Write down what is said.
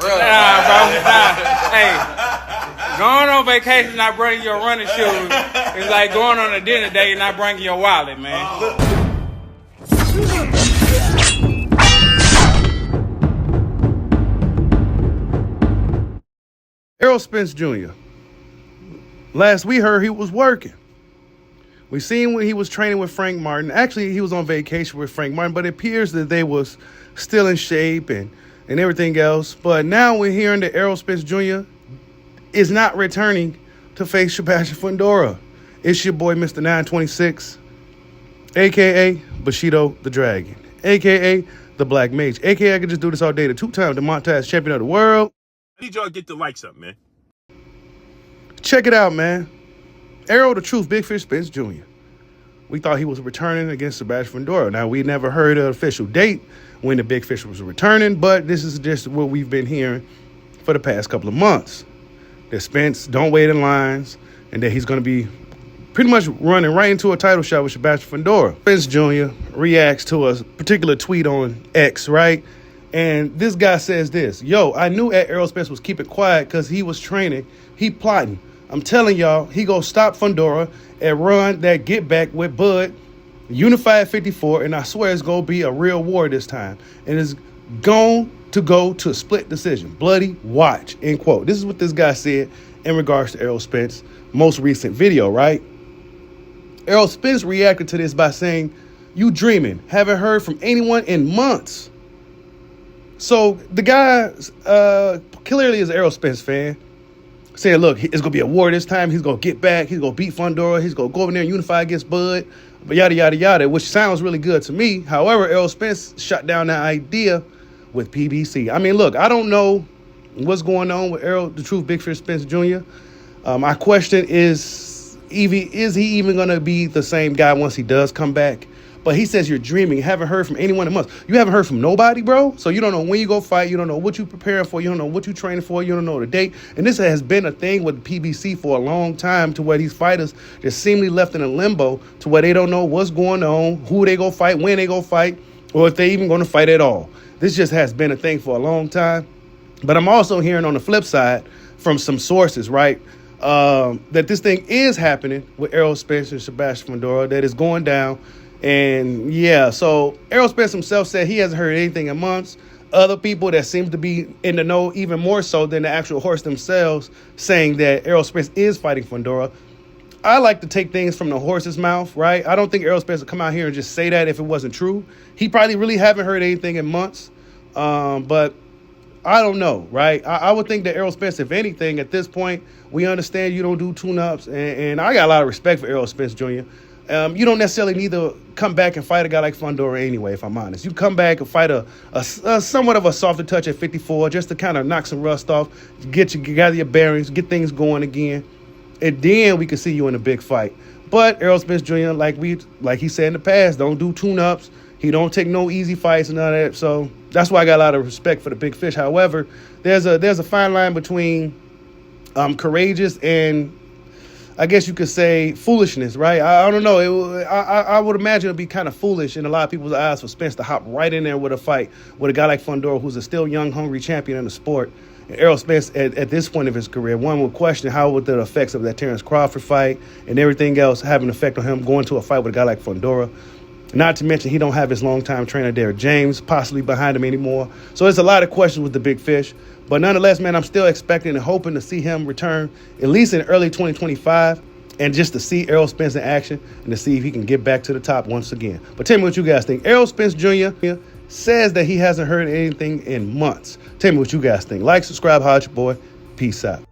Nah, bro. Nah. Hey, going on vacation not bringing your running shoes is like going on a dinner date and not bringing your wallet, man. Errol Spence Jr. Last we heard, he was working. We seen when he was training with Frank Martin. Actually, he was on vacation with Frank Martin, but it appears that they was still in shape and everything else. But now we're hearing that Errol Spence Jr. is not returning to face Sebastian Fundora. It's your boy, Mr. 926, a.k.a. Bushido the Dragon, a.k.a. the Black Mage, a.k.a. I could just do this all day. The two-time Demontage champion of the world. I need y'all to get the likes up, man. Check it out, man. Errol the Truth Big Fish Spence Jr. We thought he was returning against Sebastian Fundora. Now, we never heard an official date when the Big Fish was returning, but this is just what we've been hearing for the past couple of months. That Spence don't wait in lines, and that he's going to be pretty much running right into a title shot with Sebastian Fundora. Spence Jr. reacts to a particular tweet on X, right? And this guy says this: yo, I knew Errol Spence was keeping quiet because he was training. He plotting. I'm telling y'all, he gonna stop Fundora and run that get back with Bud, Unified 54, and I swear it's gonna be a real war this time. And it's going to go to a split decision. Bloody watch, end quote. This is what this guy said in regards to Errol Spence's most recent video, right? Errol Spence reacted to this by saying, you dreaming, haven't heard from anyone in months. So the guy clearly is an Errol Spence fan, saying, look, it's going to be a war this time. He's going to get back. He's going to beat Fundora. He's going to go over there and unify against Bud, but yada, yada, yada, which sounds really good to me. However, Errol Spence shut down that idea with PBC. I mean, look, I don't know what's going on with Errol the Truth Big Fish Spence Jr. My question is he even going to be the same guy once he does come back? But he says you're dreaming. You haven't heard from anyone in months. You haven't heard from nobody, bro? So you don't know when you go fight. You don't know what you're preparing for. You don't know what you're training for. You don't know the date. And this has been a thing with PBC for a long time, to where these fighters just seemingly left in a limbo to where they don't know what's going on, who they go fight, when they go fight, or if they even going to fight at all. This just has been a thing for a long time. But I'm also hearing on the flip side from some sources, right, that this thing is happening with Errol Spence and Sebastian Fundora, that is going down. And yeah, so Errol Spence himself said he hasn't heard anything in months. Other people that seem to be in the know even more so than the actual horse themselves, saying that Errol Spence is fighting Fundora. I like to take things from the horse's mouth, right? I don't think Errol Spence would come out here and just say that if it wasn't true. He probably really haven't heard anything in months. But I don't know, right? I would think that Errol Spence, if anything, at this point, we understand you don't do tune-ups. And I got a lot of respect for Errol Spence Jr. You don't necessarily need to come back and fight a guy like Fundora anyway, if I'm honest. You come back and fight a somewhat of a softer touch at 54 just to kind of knock some rust off, gather your bearings, get things going again. And then we can see you in a big fight. But Errol Spence Jr., like he said in the past, don't do tune-ups. He don't take no easy fights and none of that. So that's why I got a lot of respect for the big fish. However, there's a fine line between courageous and, I guess you could say, foolishness, right? I don't know. I would imagine it would be kind of foolish in a lot of people's eyes for Spence to hop right in there with a fight with a guy like Fundora, who's a still young, hungry champion in the sport. And Errol Spence, at this point of his career, one would question how would the effects of that Terrence Crawford fight and everything else have an effect on him going to a fight with a guy like Fundora. Not to mention he don't have his longtime trainer, Derek James, possibly behind him anymore. So there's a lot of questions with the big fish. But nonetheless, man, I'm still expecting and hoping to see him return at least in early 2025, and just to see Errol Spence in action and to see if he can get back to the top once again. But tell me what you guys think. Errol Spence Jr. says that he hasn't heard anything in months. Tell me what you guys think. Like, subscribe, holla at your boy. Peace out.